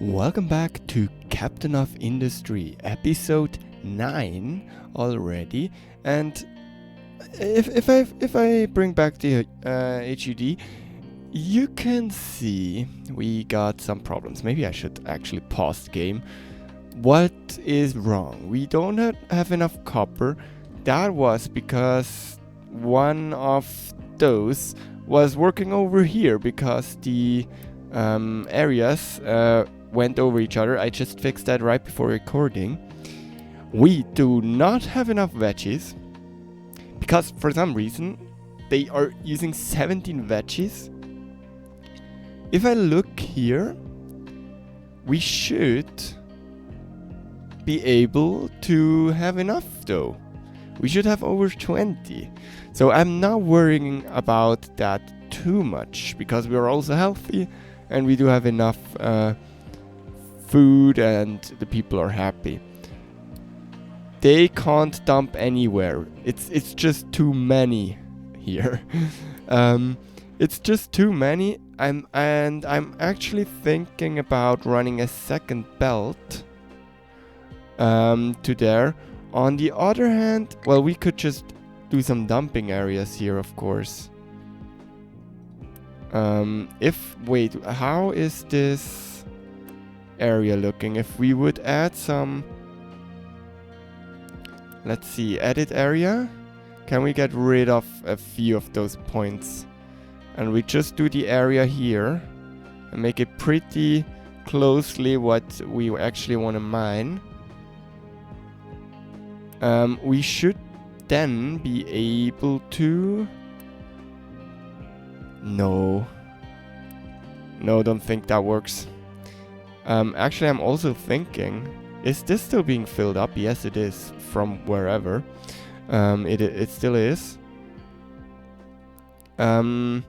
Welcome back to Captain of Industry, episode 9 already. And if I bring back the HUD, you can see we got some problems. Maybe I should actually pause the game. What is wrong? We don't have enough copper. That was because one of those was working over here because the areas went over each other. I just fixed that right before recording. We do not have enough veggies because for some reason they are using 17 veggies. If I look here, we should be able to have enough though. We should have over 20. So I'm not worrying about that too much because we are also healthy and we do have enough food and the people are happy. They can't dump anywhere. It's just too many here. It's just too many. I'm actually thinking about running a second belt to there. On the other hand, well, we could just do some dumping areas here, of course. Wait, how is this area looking? If we would add some, let's see, edit area, can we get rid of a few of those points? And we just do the area here and make it pretty closely what we actually want to mine. We should then be able to... No, don't think that works. Actually, I'm also thinking, is this still being filled up? Yes, it is, from wherever. It still is. I'm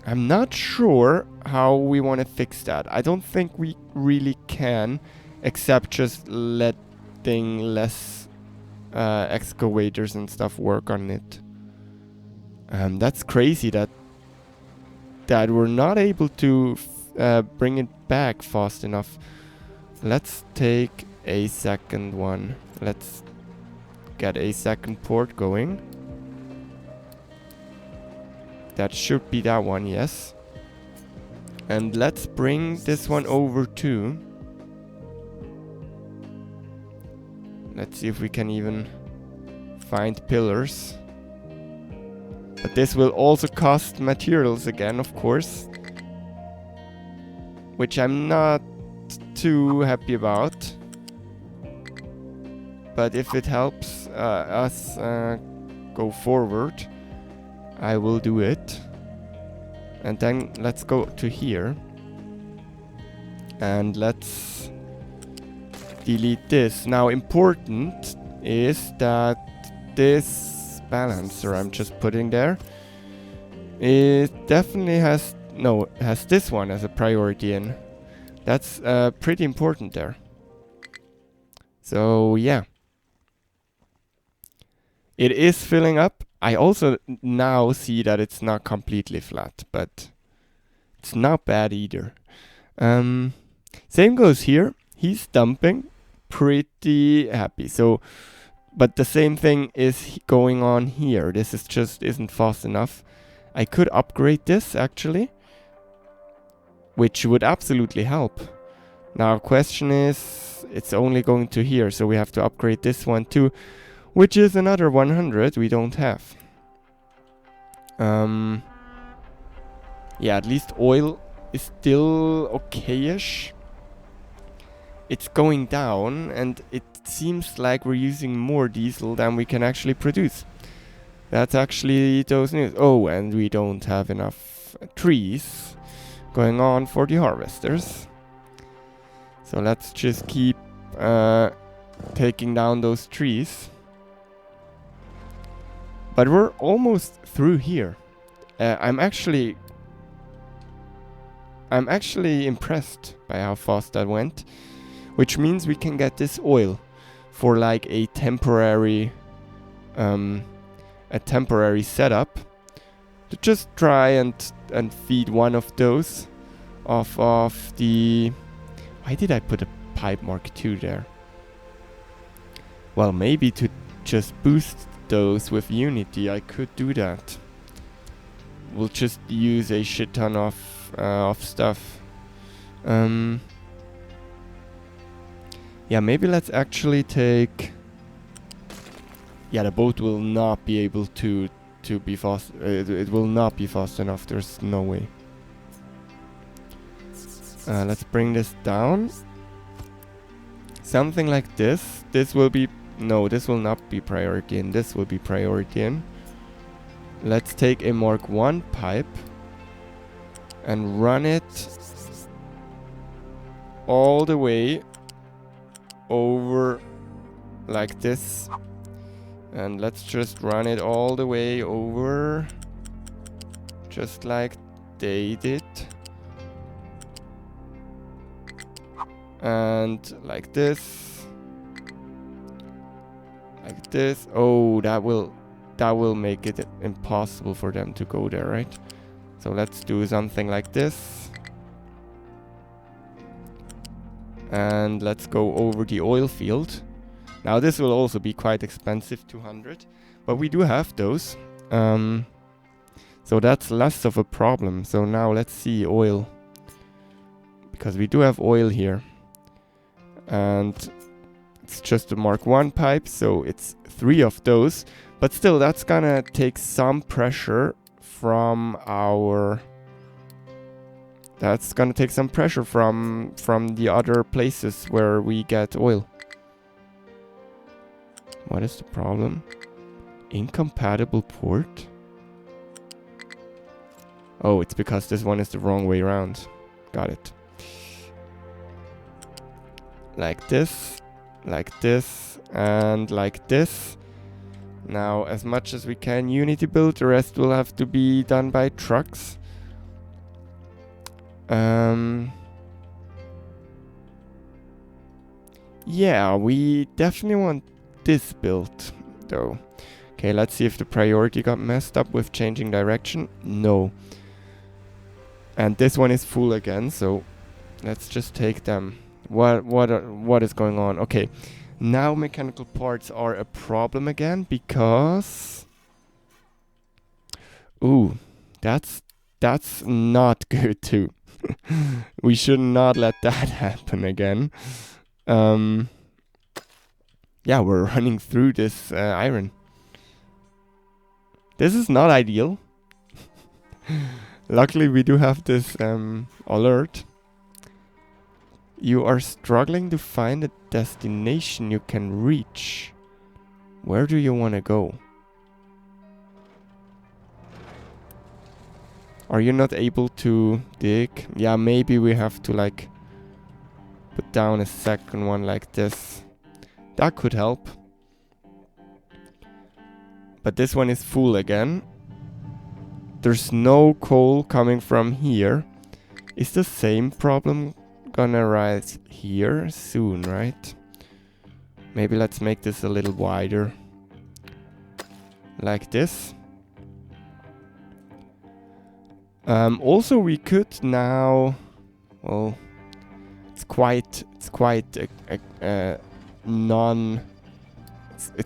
not sure how we want to fix that. I don't think we really can, except just letting less excavators and stuff work on it. That's crazy that we're not able to bring it back fast enough. Let's take a second one. Let's get a second port going. That should be that one, yes. And let's bring this one over too. Let's see if we can even find pillars. But this will also cost materials again, of course. Which I'm not too happy about. But if it helps us go forward, I will do it. And then let's go to here. And let's delete this. Now important is that this balancer I'm just putting there, it definitely has this one as a priority in. That's pretty important there. So yeah, it is filling up. I also now see that it's not completely flat, but it's not bad either. Same goes here. He's dumping, pretty happy. So, but the same thing is going on here. This is just isn't fast enough. I could upgrade this actually, which would absolutely help. Now question is, it's only going to here, so we have to upgrade this one too, which is another 100 we don't have. Yeah, at least oil is still okay-ish. It's going down and it seems like we're using more diesel than we can actually produce. That's actually those news. Oh, and we don't have enough trees going on for the harvesters. So let's just keep taking down those trees. But we're almost through here. I'm actually impressed by how fast that went, which means we can get this oil for like a temporary setup to just try and feed one of those off of the Why did I put a pipe mark 2 there? Well, maybe to just boost those with Unity, I could do that. We'll just use a shit ton of stuff. Yeah, maybe let's actually take... Yeah, the boat will not be able to be fast. It will not be fast enough. There's no way. Let's bring this down. Something like this. This will be... No, this will not be priority in. This will be priority in. Let's take a Mark 1 pipe and run it all the way over like this. And let's just run it all the way over just like they did. And like this. Like this. Oh, that will make it impossible for them to go there, right? So let's do something like this. And let's go over the oil field. Now this will also be quite expensive, 200. But we do have those. So that's less of a problem. So now let's see oil. Because we do have oil here. And it's just a Mark 1 pipe, so it's 3 of those. But still, that's gonna take some pressure from our... That's gonna take some pressure from the other places where we get oil. What is the problem? Incompatible port? Oh, it's because this one is the wrong way around. Got it. Like this, and like this. Now, as much as we can Unity build, the rest will have to be done by trucks. Yeah, we definitely want this built, though. Okay, let's see if the priority got messed up with changing direction. No. And this one is full again, so let's just take them. What is going on? Okay, now mechanical parts are a problem again because... Ooh, that's not good too. We should not let that happen again. Yeah, we're running through this iron. This is not ideal. Luckily, we do have this alert. You are struggling to find a destination you can reach. Where do you want to go? Are you not able to dig? Yeah, maybe we have to like put down a second one like this. That could help. But this one is full again. There's no coal coming from here. Is the same problem gonna arise here soon, right? Maybe let's make this a little wider. Like this. Also, we could now... Well, it's quite it's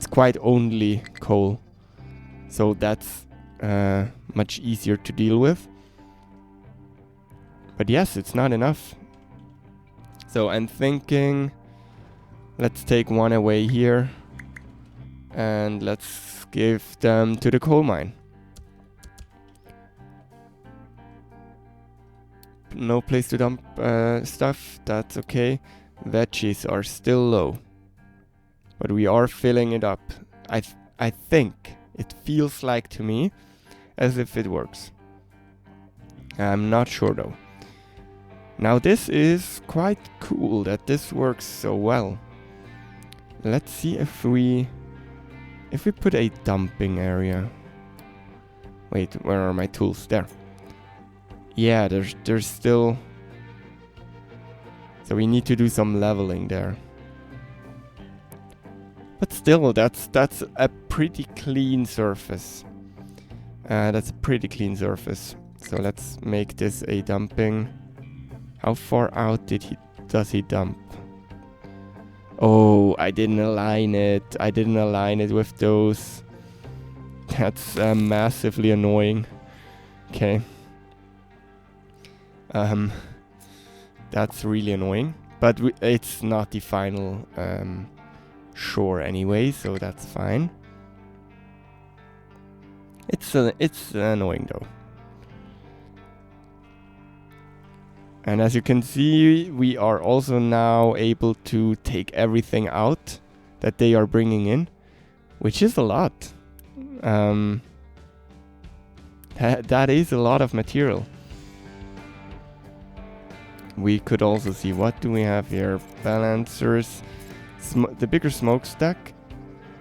quite only coal. So that's much easier to deal with. But yes, it's not enough. So I'm thinking, let's take one away here. And let's give them to the coal mine. No place to dump stuff, that's okay. Veggies are still low. But we are filling it up. I think it feels like to me as if it works. I'm not sure though. Now this is quite cool that this works so well. Let's see if we put a dumping area. Wait, where are my tools? There. Yeah, there's still... So we need to do some leveling there. But still, that's a pretty clean surface. That's a pretty clean surface. So let's make this a dumping. How far out did he does he dump? Oh, I didn't align it. I didn't align it with those. That's massively annoying. Okay. That's really annoying. But it's not the final shore anyway, so that's fine. It's annoying though. And as you can see, we are also now able to take everything out that they are bringing in, which is a lot. That is a lot of material. We could also see, what do we have here? Balancers, the bigger smokestack.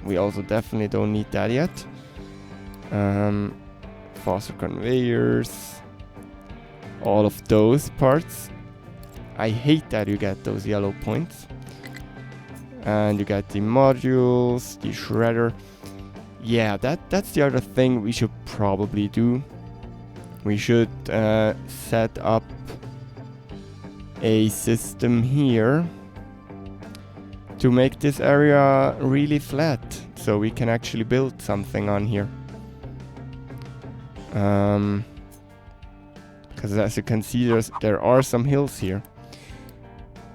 We also definitely don't need that yet. Faster conveyors. All of those parts. I hate that you get those yellow points. And you get the modules, the shredder. Yeah, that's the other thing we should probably do. We should set up a system here to make this area really flat, so we can actually build something on here. Because as you can see, there are some hills here.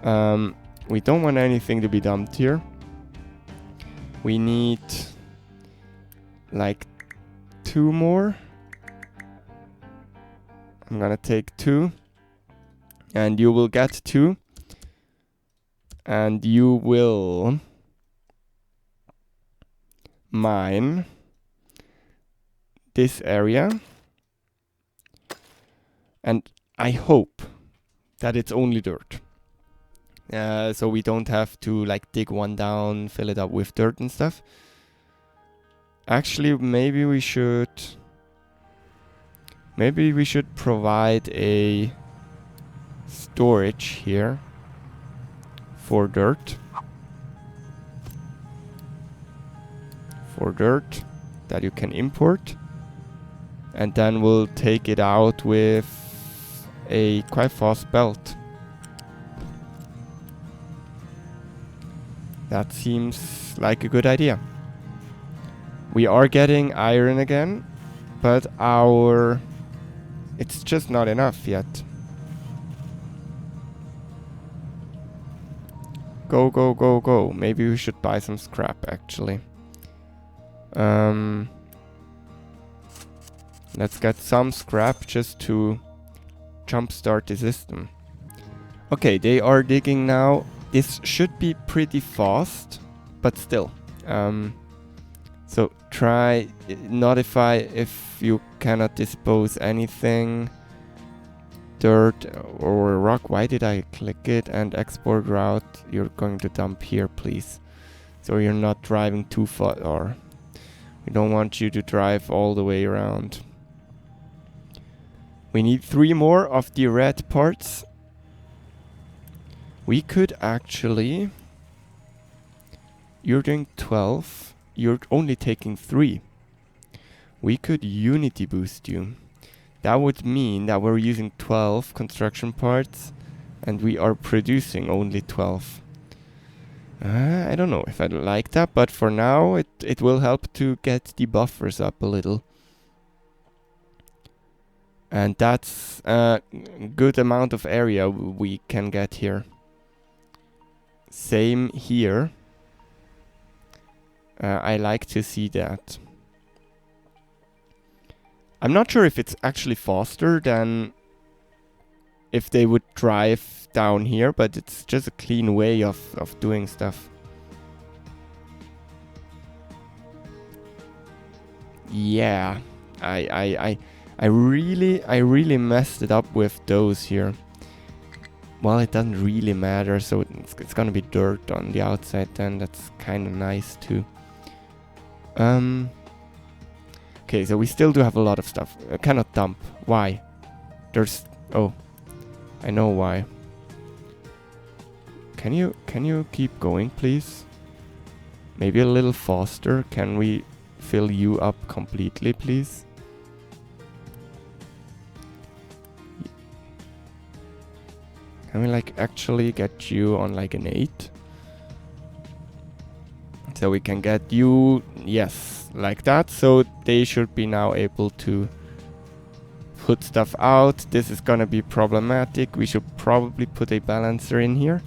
We don't want anything to be dumped here. We need like 2 more. I'm gonna take 2. And you will get 2. And you will mine this area. And I hope that it's only dirt. So we don't have to like dig one down, fill it up with dirt and stuff. Actually, maybe we should provide a storage here for dirt. That you can import. And then we'll take it out with a quite fast belt. That seems like a good idea. We are getting iron again, but it's just not enough yet. Go, go, go, go. Maybe we should buy some scrap actually. Let's get some scrap just to jumpstart the system. Okay, they are digging now. This should be pretty fast, but still. So try notify if you cannot dispose anything. Dirt or rock. Why did I click it? And export route. You're going to dump here, please. So you're not driving too far. Or we don't want you to drive all the way around. We need 3 more of the red parts. We could actually... You're doing 12. You're only taking 3. We could unity boost you. That would mean that we're using 12 construction parts and we are producing only 12. I don't know if I like that, but for now it will help to get the buffers up a little. And that's a good amount of area we can get here. Same here. I like to see that. I'm not sure if it's actually faster than if they would drive down here, but it's just a clean way of doing stuff. Yeah, I really messed it up with those here. Well, it doesn't really matter, so it's gonna be dirt on the outside then. That's kind of nice too. Okay, so we still do have a lot of stuff. I cannot dump. Why? Oh, I know why. Can you keep going, please? Maybe a little faster. Can we fill you up completely, please? Can we like actually get you on like an 8? So we can get you, yes, like that. So they should be now able to put stuff out. This is gonna be problematic. We should probably put a balancer in here.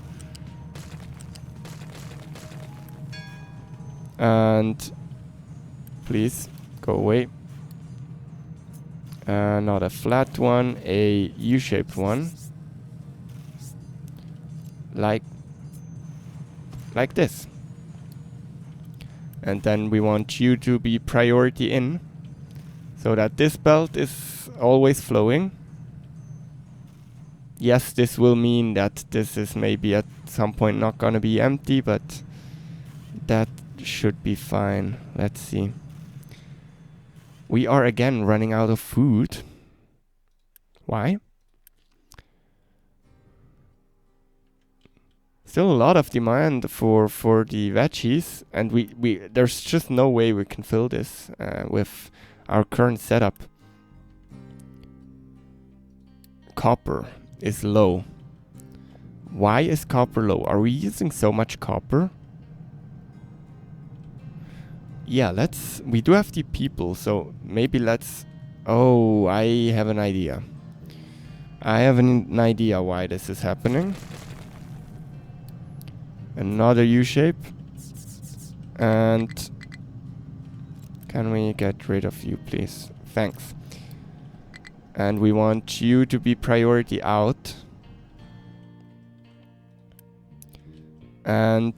And please go away. Not a flat one, a U-shaped one. Like this. And then we want you to be priority in, so that this belt is always flowing. Yes, this will mean that this is maybe at some point not gonna be empty, but that should be fine. Let's see. We are again running out of food. Why? Still a lot of demand for the veggies, and we there's just no way we can fill this with our current setup. Copper is low. Why is copper low? Are we using so much copper? Yeah, we do have the people, so maybe let's... Oh, I have an idea. I have an idea why this is happening. Another U-shape. And can we get rid of you, please? Thanks. And we want you to be priority out. And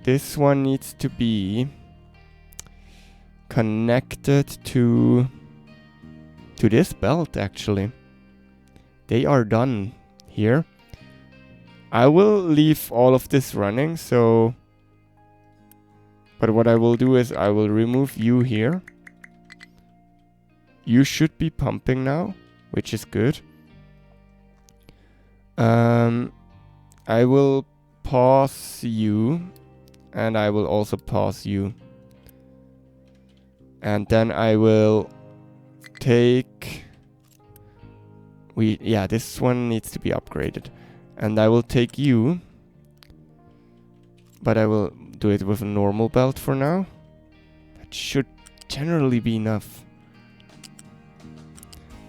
this one needs to be connected to this belt, actually. They are done here. I will leave all of this running, so... But what I will do is I will remove you here. You should be pumping now, which is good. I will pause you, and I will also pause you. And then I will take... Yeah, this one needs to be upgraded. And I will take you, but I will do it with a normal belt for now. That should generally be enough.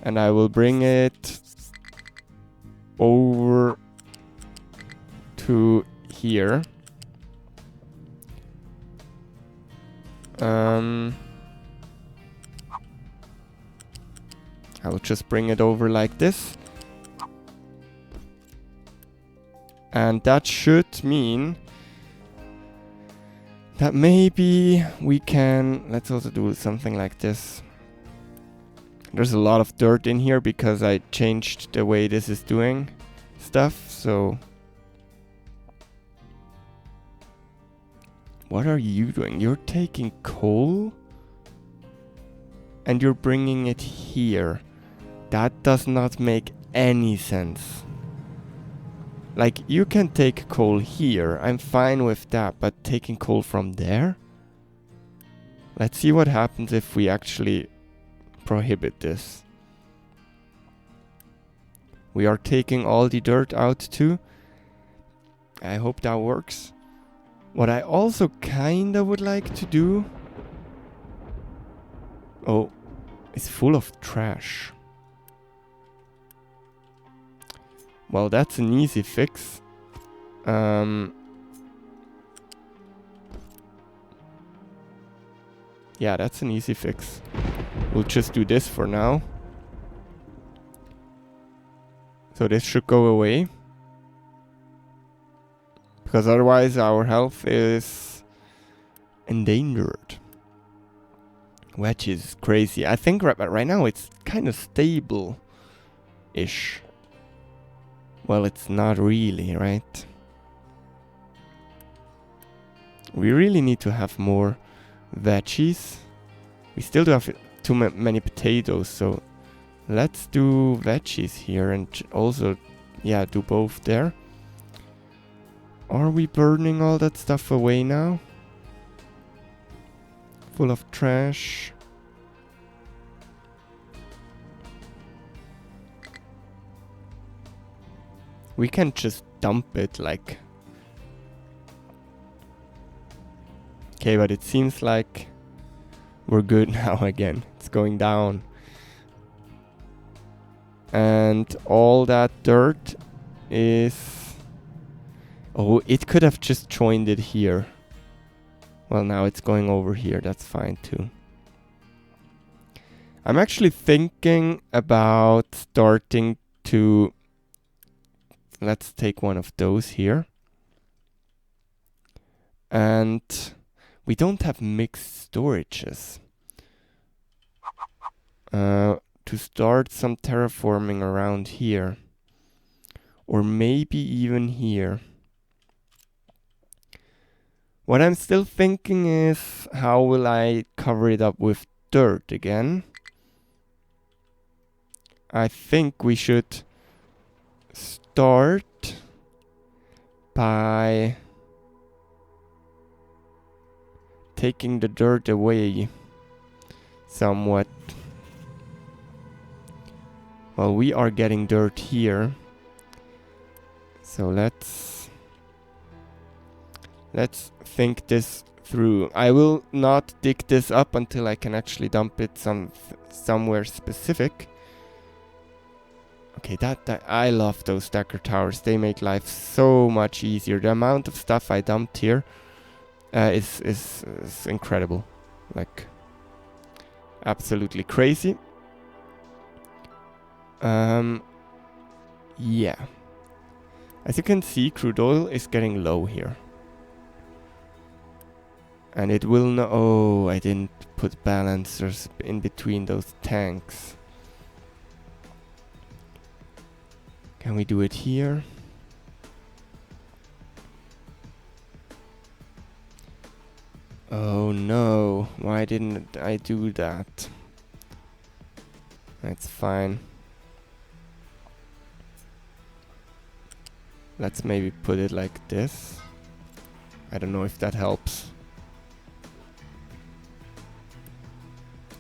And I will bring it over to here. I will just bring it over like this. And that should mean that maybe we can... Let's also do something like this. There's a lot of dirt in here because I changed the way this is doing stuff, so... What are you doing? You're taking coal? And you're bringing it here. That does not make any sense. Like, you can take coal here. I'm fine with that, but taking coal from there? Let's see what happens if we actually prohibit this. We are taking all the dirt out too. I hope that works. What I also kinda would like to do... Oh, it's full of trash. Well, that's an easy fix. Yeah, that's an easy fix. We'll just do this for now. So this should go away. Because otherwise our health is endangered. Which is crazy. I think right now it's kind of stable-ish. Well, it's not really, right? We really need to have more veggies. We still do have too many potatoes, so let's do veggies here and also, yeah, do both there. Are we burning all that stuff away now? Full of trash. We can just dump it like... Okay, but it seems like we're good now again. It's going down. And all that dirt is... Oh, it could have just joined it here. Well, now it's going over here. That's fine too. I'm actually thinking about starting to... Let's take one of those here. And we don't have mixed storages. To start some terraforming around here. Or maybe even here. What I'm still thinking is, how will I cover it up with dirt again? I think we should start by taking the dirt away somewhat. Well, we are getting dirt here. So let's think this through. I will not dig this up until I can actually dump it somewhere specific. Okay, that I love those stacker towers. They make life so much easier. The amount of stuff I dumped here is incredible. Like, absolutely crazy. Yeah. As you can see, crude oil is getting low here. And it will not... Oh, I didn't put balancers in between those tanks. Can we do it here? Oh no, why didn't I do that? That's fine. Let's maybe put it like this. I don't know if that helps.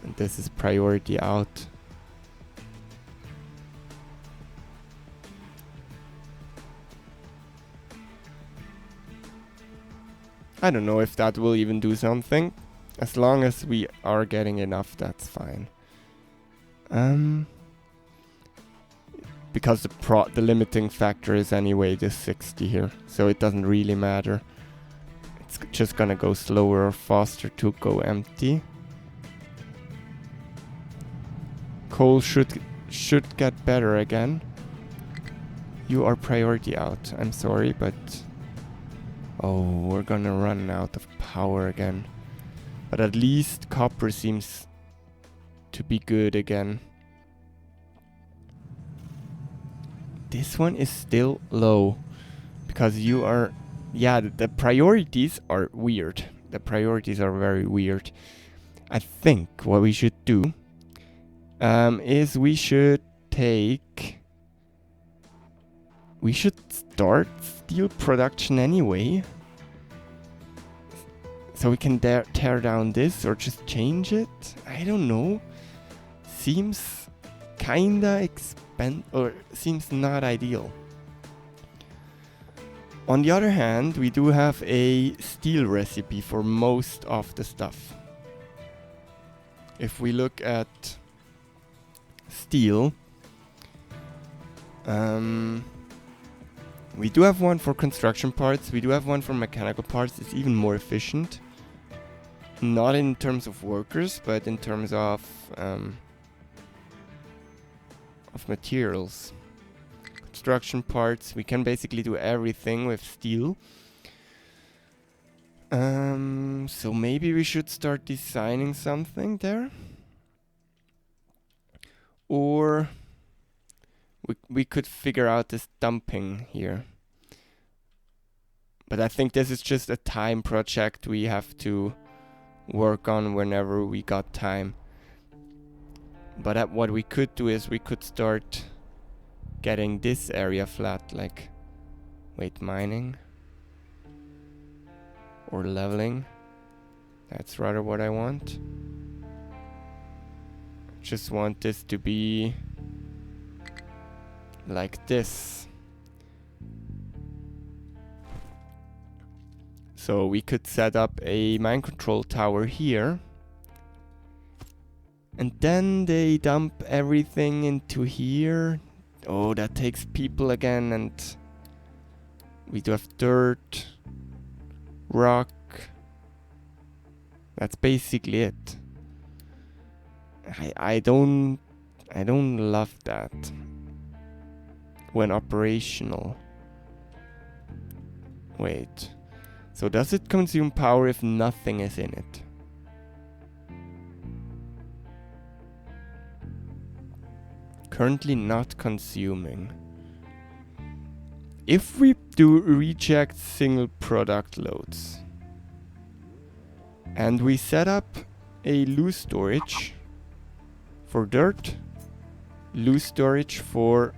And this is priority out. I don't know if that will even do something. As long as we are getting enough, that's fine. Because the limiting factor is anyway this 60 here, so it doesn't really matter. It's just gonna go slower or faster to go empty. Coal should get better again. You are priority out. I'm sorry, but... Oh, we're gonna run out of power again. But at least copper seems to be good again. This one is still low. Because you are... Yeah, the priorities are weird. The priorities are very weird. I think what we should do is we should take... We should start steel production anyway. So we can tear down this or just change it. I don't know. Seems kinda or seems not ideal. On the other hand, we do have a steel recipe for most of the stuff. If we look at steel, we do have one for construction parts, we do have one for mechanical parts. It's even more efficient. Not in terms of workers, but in terms of materials. Construction parts, we can basically do everything with steel. So maybe we should start designing something there. Or we could figure out this dumping here. But I think this is just a time project we have to work on whenever we got time. But what we could do is we could start getting this area flat, like, wait, mining or leveling. That's rather what I want. Just want this to be like this. So we could set up a mind control tower here. And then they dump everything into here. Oh, that takes people again, and we do have dirt, rock. That's basically it. I don't love that when operational. Wait. So does it consume power if nothing is in it? Currently not consuming. If we do reject single product loads and we set up a loose storage for dirt, loose storage for,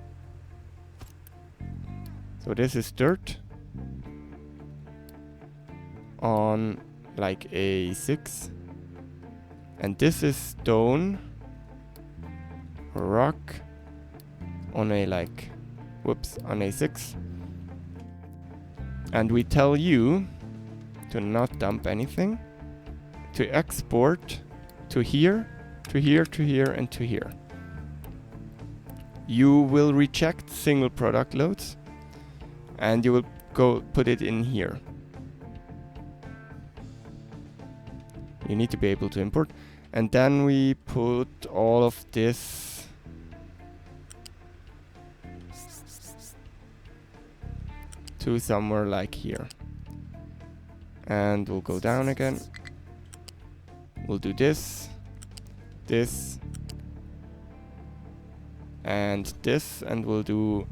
so this is dirt on like a 6, and this is stone, rock on a like, whoops, on a 6, and we tell you to not dump anything, to export to here, to here, to here, and to here. You will reject single product loads and you will go put it in here. You need to be able to import, and then we put all of this to somewhere like here, and we'll go down again. We'll do this, this, and this, and we'll do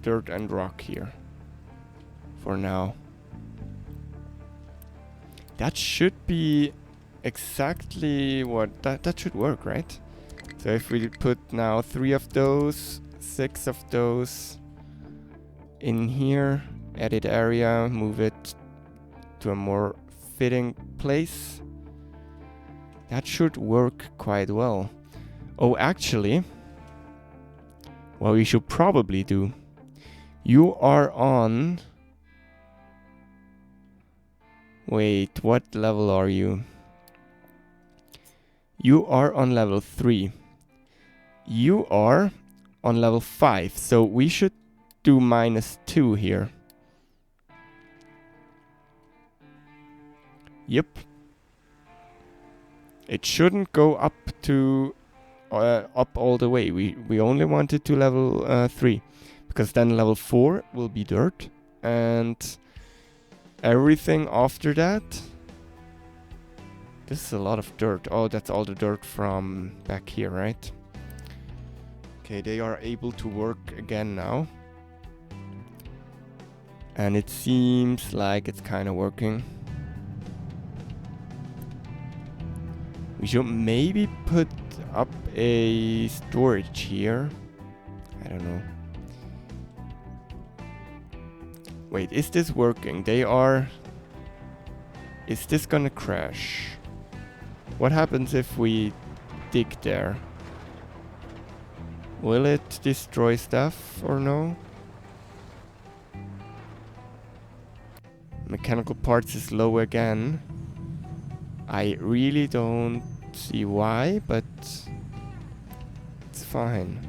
dirt and rock here for now. That should be exactly what that should work, right? So if we put now 3 of those, 6 of those in here, edit area, move it to a more fitting place, that should work quite well. Oh, actually, what we should probably do, you are on, wait, what level are you? You are on level 3. You are on level 5, so we should do -2 here. Yep. It shouldn't go up to up all the way. We only want it to level 3, because then level 4 will be dirt, and everything after that. This is a lot of dirt. Oh, that's all the dirt from back here, right? Okay, they are able to work again now. And it seems like it's kind of working. We should maybe put up a storage here. I don't know. Wait, is this working? They are... Is this gonna crash? What happens if we dig there? Will it destroy stuff or no? Mechanical parts is low again. I really don't see why, but it's fine.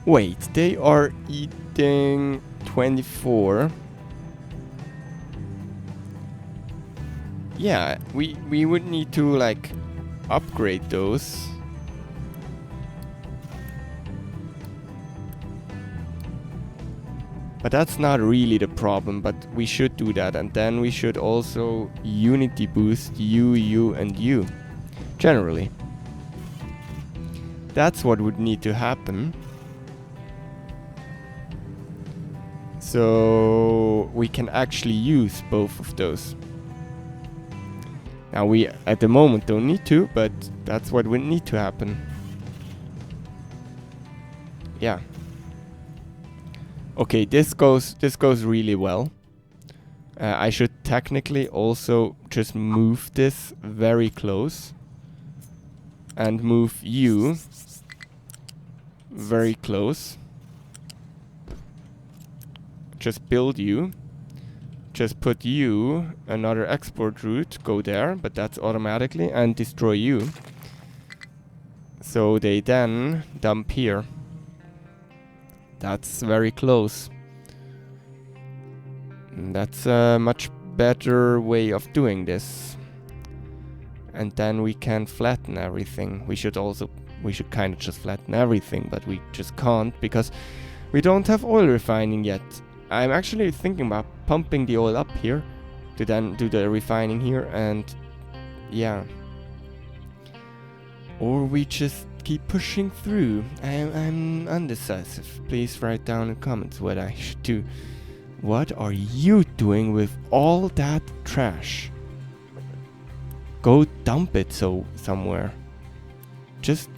Wait, they are eating 24. Yeah, we would need to like upgrade those. But that's not really the problem, but we should do that, and then we should also unity boost you, and you. Generally. That's what would need to happen. So we can actually use both of those. Now we at the moment don't need to, but that's what would need to happen. Yeah. Okay, this goes really well. I should technically also just move this very close and move you very close. Just build you. just put you, another export route, go there, but that's automatically, and destroy you. So they then dump here. That's very close. And that's a much better way of doing this. And then we can flatten everything. We should kind of just flatten everything, but we just can't because we don't have oil refining yet. I'm actually thinking about pumping the oil up here to then do the refining here, and yeah. Or we just keep pushing through. I'm undecisive. Please write down in comments what I should do. What are you doing with all that trash? Go dump it somewhere. Just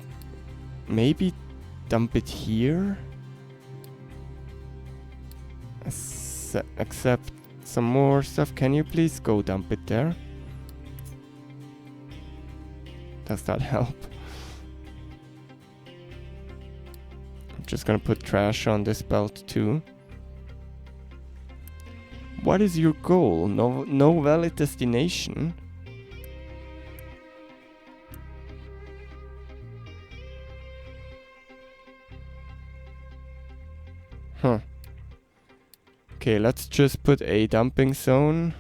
maybe dump it here. Accept some more stuff. Can you please go dump it there? Does that help? I'm just gonna put trash on this belt too. What is your goal? No valid destination? Huh. Okay, let's just put a dumping zone.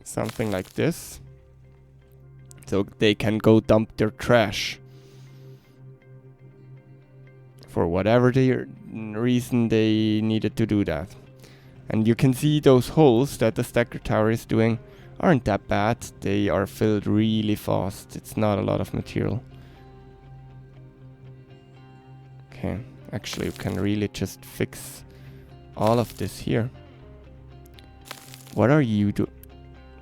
Something like this. So they can go dump their trash. For whatever reason they needed to do that. And you can see those holes that the stacker tower is doing aren't that bad. They are filled really fast. It's not a lot of material. Okay, actually you can really just fix all of this here. What are you doing?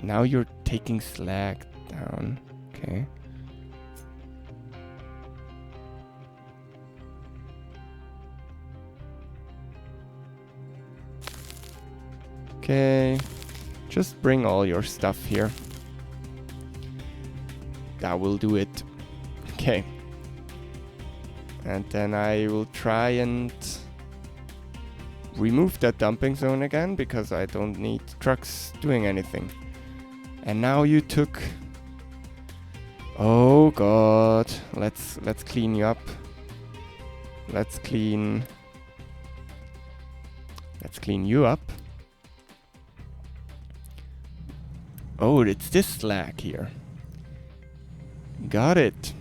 Now you're taking slag down. Okay. Okay. Just bring all your stuff here. That will do it. Okay. And then I will try and remove that dumping zone again because I don't need trucks doing anything. And now you took... Oh god. Let's clean you up. Let's clean you up. Oh, it's this slag here. Got it.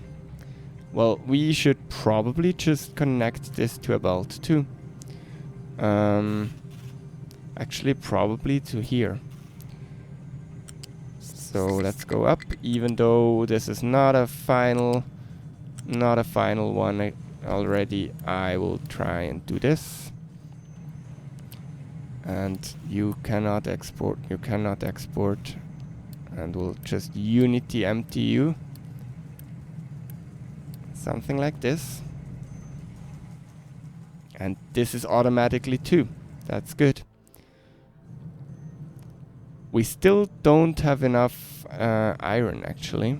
Well, we should probably just connect this to a belt too. Actually, probably to here. So let's go up, even though this is not a final one already. I will try and do this. And you cannot export. And we'll just unity empty you. Something like this. And this is automatically too. That's good. We still don't have enough iron actually.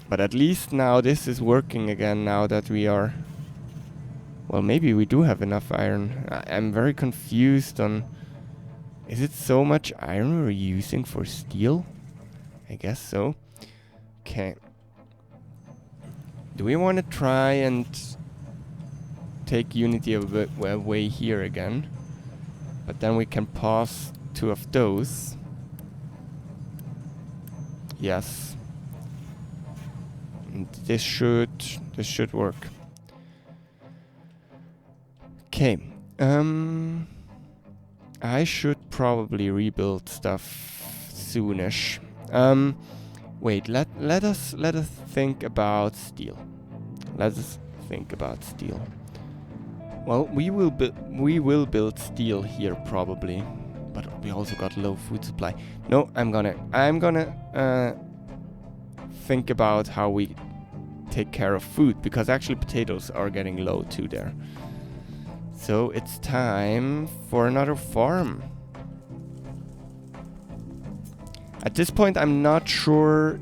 But at least now this is working again now that we are... Well, maybe we do have enough iron. I'm very confused on... Is it so much iron we're using for steel? I guess so. Okay. Do we want to try and take unity a bit away here again? But then we can pass 2 of those. Yes. And this should work. Okay. I should probably rebuild stuff soonish. Wait, let us think about steel. Let us think about steel. Well, we will build steel here probably, but we also got low food supply. No, I'm gonna think about how we take care of food, because actually potatoes are getting low too there. So it's time for another farm. At this point, I'm not sure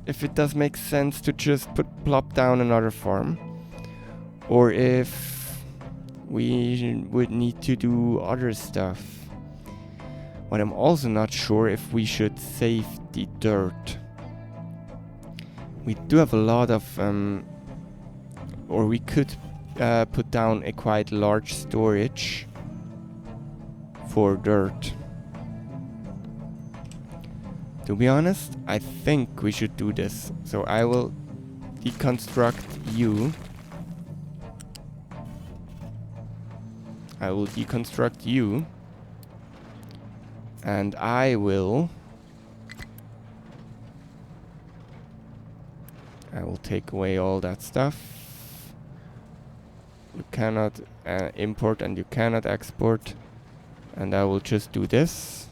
if it does make sense to just plop down another farm, or if we would need to do other stuff. But I'm also not sure if we should save the dirt. We do have a lot of, or we could put down a quite large storage for dirt. To be honest, I think we should do this. So I will deconstruct you. I will deconstruct you. And I will take away all that stuff. You cannot import and you cannot export. And I will just do this.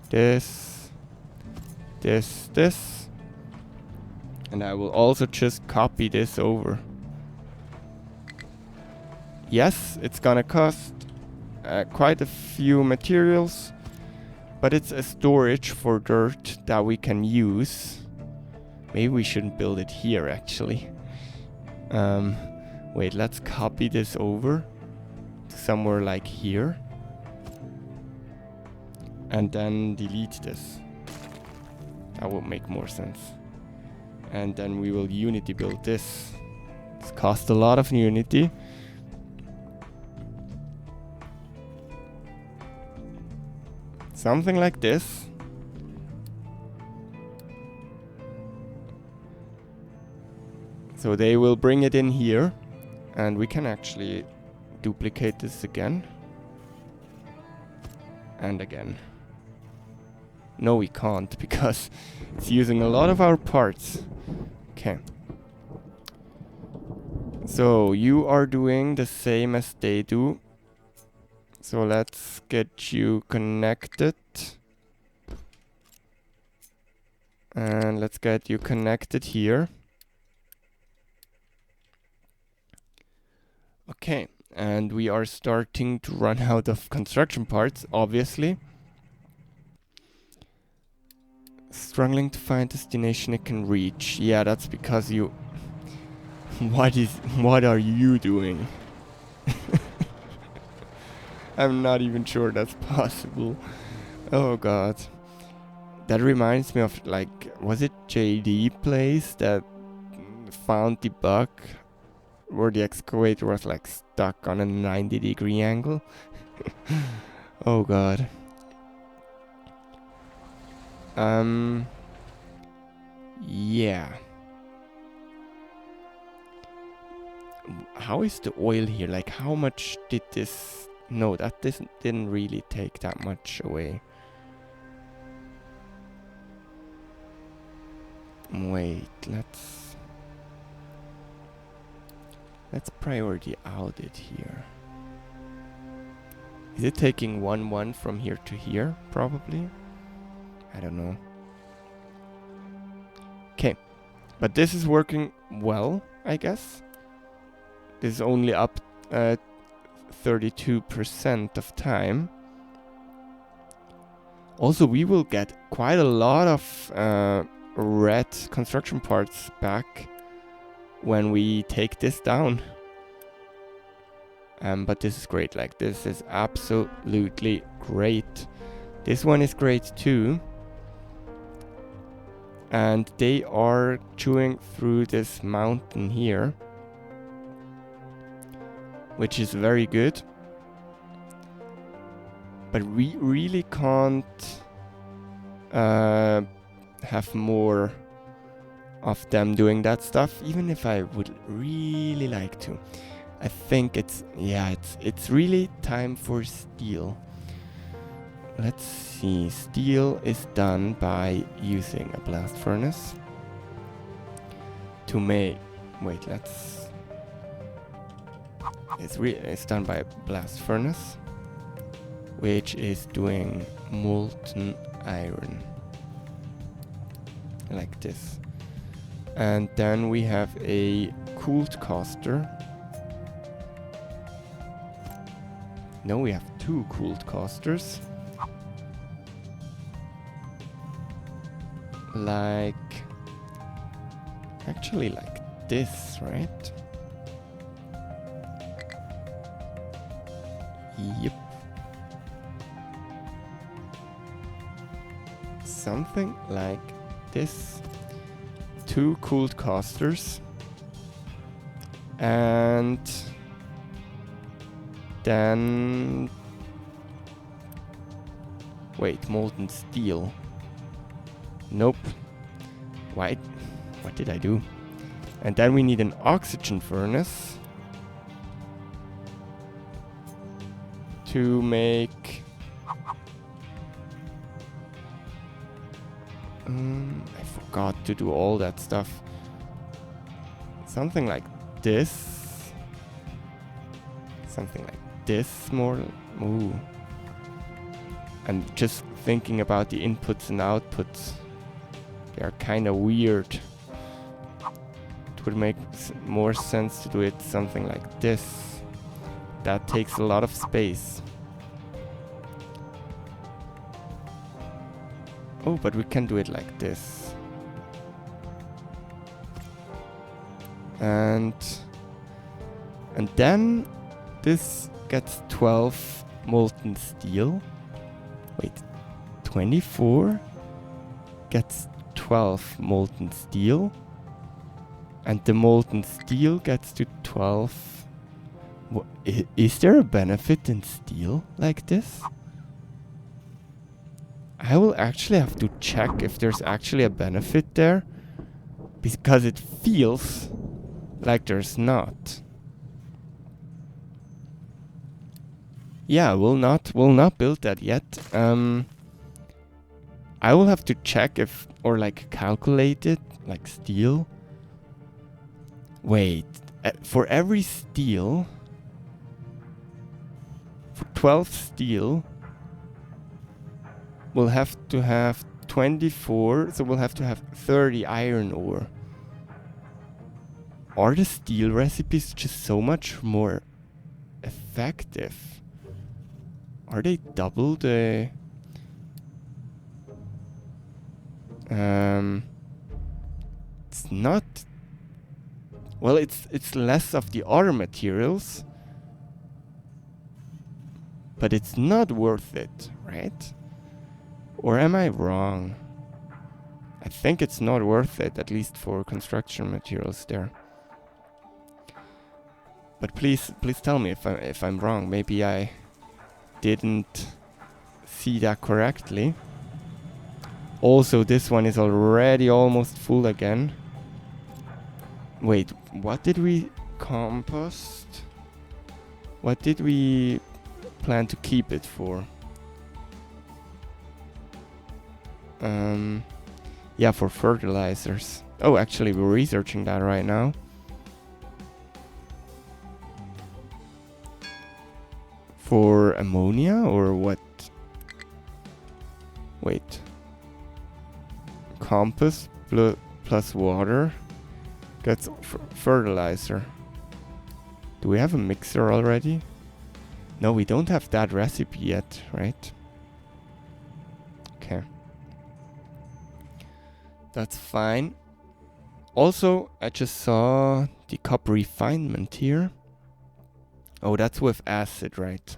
This. And I will also just copy this over. Yes, it's gonna cost quite a few materials, but it's a storage for dirt that we can use. Maybe we shouldn't build it here, actually. Wait, let's copy this over to somewhere like here. And then delete this. That would make more sense. And then we will Unity build this. It's cost a lot of Unity. Something like this. So they will bring it in here. And we can actually duplicate this again. And again. No, we can't, because it's using a lot of our parts. Okay. So you are doing the same as they do. So let's get you connected. And let's get you connected here. Okay, and we are starting to run out of construction parts, obviously. Struggling to find destination it can reach. Yeah, that's because you... What are you doing? I'm not even sure that's possible. Oh god. That reminds me of, like, was it JD Place that found the bug where the excavator was like stuck on a 90-degree angle? Oh god. Yeah. How is the oil here? Like, how much did this... No, that didn't really take that much away. Wait, let's priority audit here. Is it taking 1-1 from here to here? Probably. I don't know. Okay, but this is working well, I guess. This is only up 32% of time. Also, we will get quite a lot of red construction parts back when we take this down. But this is great. Like, this is absolutely great. This one is great too. And they are chewing through this mountain here, which is very good. But we really can't have more of them doing that stuff, even if I would really like to. I think it's really time for steel. Let's see, steel is done by using a blast furnace to make, wait, it's done by a blast furnace, which is doing molten iron, like this. And then we have a cooled caster. No, we have two cooled casters. Like actually like this, right? Yep. Something like this. 2 cooled casters. And then... Wait, molten steel. Nope. Why? What did I do? And then we need an oxygen furnace to make... I forgot to do all that stuff. Something like this. Something like this more. Ooh. And just thinking about the inputs and outputs. They are kind of weird. It would make more sense to do it something like this. That takes a lot of space. Oh, but we can do it like this. And then this gets 12 molten steel. Wait, 24 gets 12 molten steel. And the molten steel gets to 12. Is there a benefit in steel like this? I will actually have to check if there's actually a benefit there, because it feels like there's not. Yeah, we'll not build that yet. I will have to check if, or like calculate it, like steel. Wait, for every steel, for 12 steel, we'll have to have 24, so we'll have to have 30 iron ore. Are the steel recipes just so much more effective? Are they double the... It's not... Well, it's less of the other materials, but it's not worth it, right? Or am I wrong? I think it's not worth it, at least for construction materials there. But please tell me if I'm wrong. Maybe I didn't see that correctly. Also, this one is already almost full again. Wait, what did we compost? What did we plan to keep it for? Yeah, for fertilizers. Oh, actually, we're researching that right now. For ammonia or what? Wait. Compost plus water gets fertilizer. Do we have a mixer already? No, we don't have that recipe yet, right? Okay. That's fine. Also, I just saw the copper refinement here. Oh, that's with acid, right?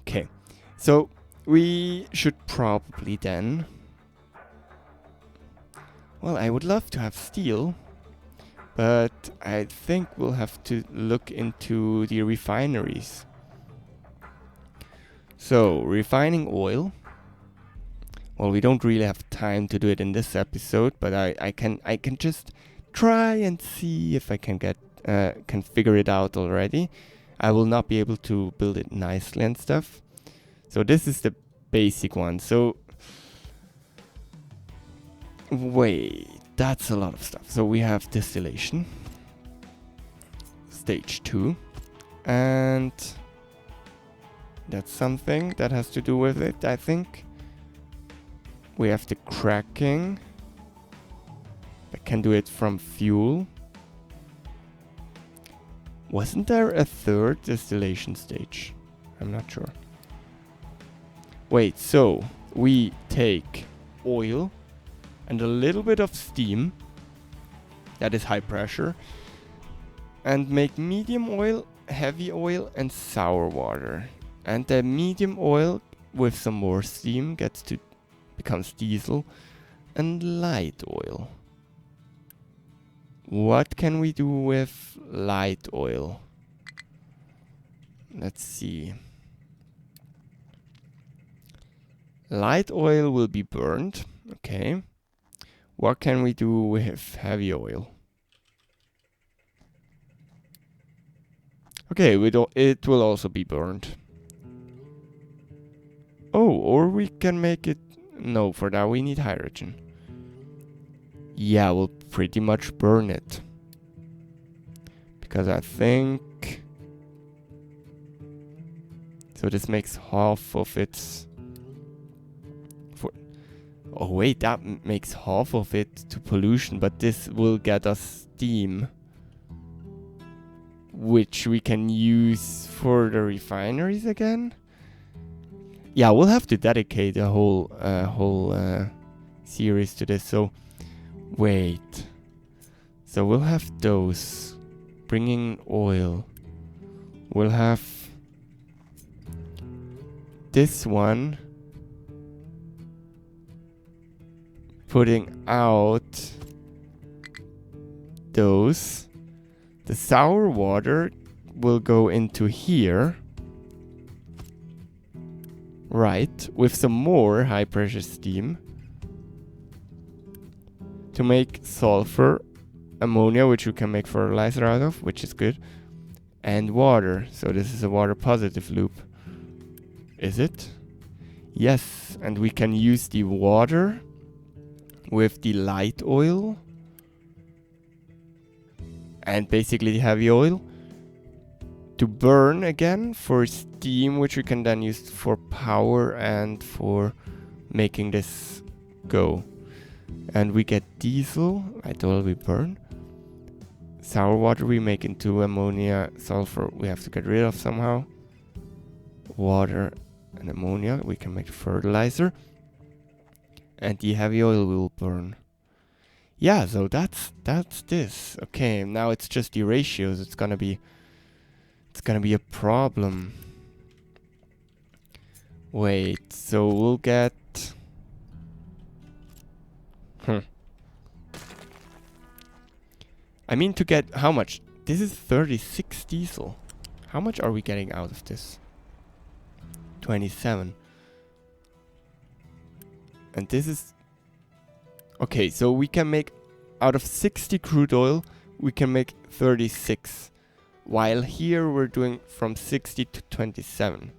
Okay. So, we should probably then... Well, I would love to have steel, but I think we'll have to look into the refineries. So, refining oil. Well, we don't really have time to do it in this episode, but I can just try and see if I can figure it out already. I will not be able to build it nicely and stuff. So this is the basic one. So wait, that's a lot of stuff. So we have distillation, stage 2, and that's something that has to do with it, I think. We have the cracking. I can do it from fuel. Wasn't there a third distillation stage? I'm not sure. Wait, so we take oil and a little bit of steam that is high pressure, and make medium oil, heavy oil, and sour water. And the medium oil with some more steam becomes diesel, and light oil. What can we do with light oil? Let's see. Light oil will be burned. Okay. What can we do with heavy oil? Okay, it will also be burned. Oh, or we can make it... No, for that we need hydrogen. Yeah, we'll pretty much burn it. Because I think... So this makes half of its... Oh wait, that makes half of it to pollution, but this will get us steam, which we can use for the refineries again. Yeah, we'll have to dedicate a whole series to this. So wait, so we'll have those bringing oil. We'll have this one putting out those. The sour water will go into here. Right, with some more high pressure steam to make sulfur, ammonia, which we can make fertilizer out of, which is good, and water. So this is a water positive loop. Is it? Yes, and we can use the water with the light oil and basically the heavy oil to burn again for steam, which we can then use for power and for making this go. And we get diesel, light oil we burn. Sour water we make into ammonia, sulfur we have to get rid of somehow. Water and ammonia we can make fertilizer. And the heavy oil will burn. Yeah, so that's this. Okay, now it's just the ratios. It's gonna be a problem. Wait, so we'll get... I mean, to get how much? This is 36 diesel. How much are we getting out of this? 27. And this is... Okay, so we can make... Out of 60 crude oil, we can make 36. While here we're doing from 60 to 27.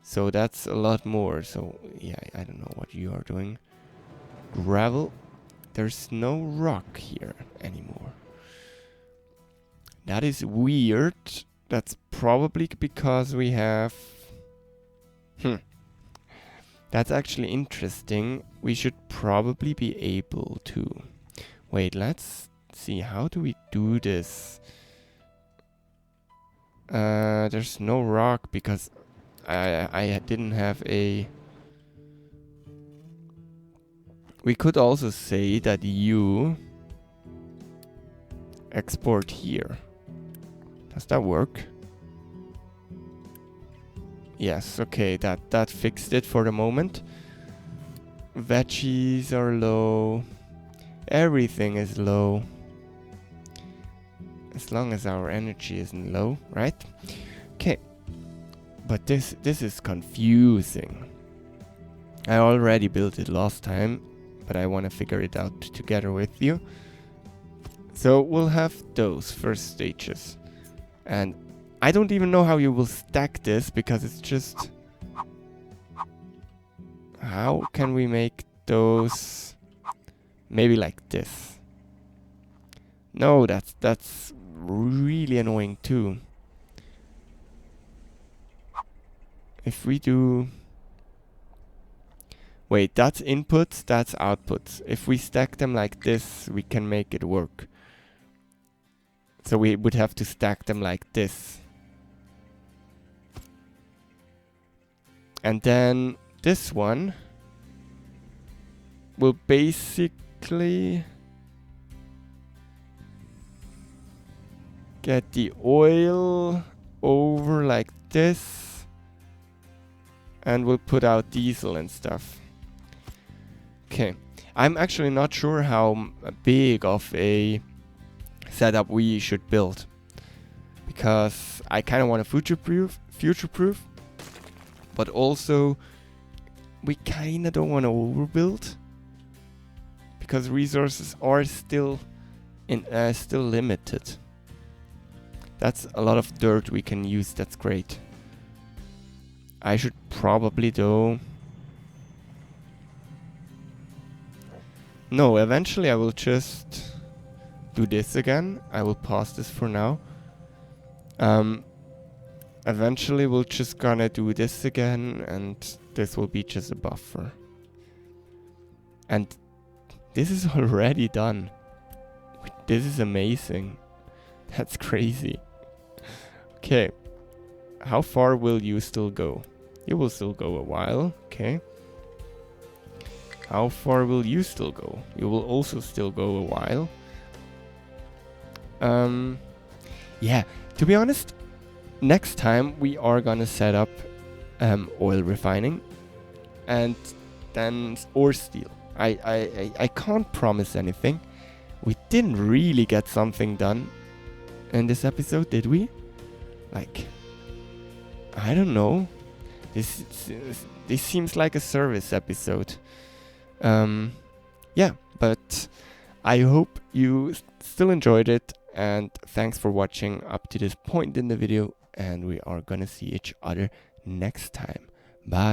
So that's a lot more. So yeah, I don't know what you are doing. Gravel. There's no rock here anymore. That is weird. That's probably because we have... That's actually interesting. We should probably be able to... Wait, let's see. How do we do this? There's no rock because I didn't have a... We could also say that you export here. Does that work? Yes, okay, that fixed it for the moment. Veggies are low. Everything is low. As long as our energy isn't low, right? Okay. But this is confusing. I already built it last time, but I want to figure it out together with you. So we'll have those first stages. And I don't even know how you will stack this because it's just... How can we make those maybe like this? No, that's really annoying too. If we do... Wait, that's inputs, that's outputs. If we stack them like this, we can make it work. So we would have to stack them like this. And then this one will basically... get the oil over like this, and we'll put out diesel and stuff. Okay, I'm actually not sure how big of a setup we should build, because I kind of want to future-proof, but also we kind of don't want to overbuild, because resources are still limited. That's a lot of dirt we can use. That's great. I should probably though. No, eventually I will just do this again. I will pause this for now. Eventually we'll just gonna do this again, and this will be just a buffer. And this is already done. This is amazing. That's crazy. Okay. How far will you still go? You will still go a while. Okay. How far will you still go? You will also still go a while. Yeah, to be honest, next time we are gonna set up oil refining, and then or steel. I can't promise anything. We didn't really get something done in this episode, did we? Like, I don't know. This seems like a service episode. Yeah, but I hope you still enjoyed it, and thanks for watching up to this point in the video, and we are gonna see each other next time. Bye.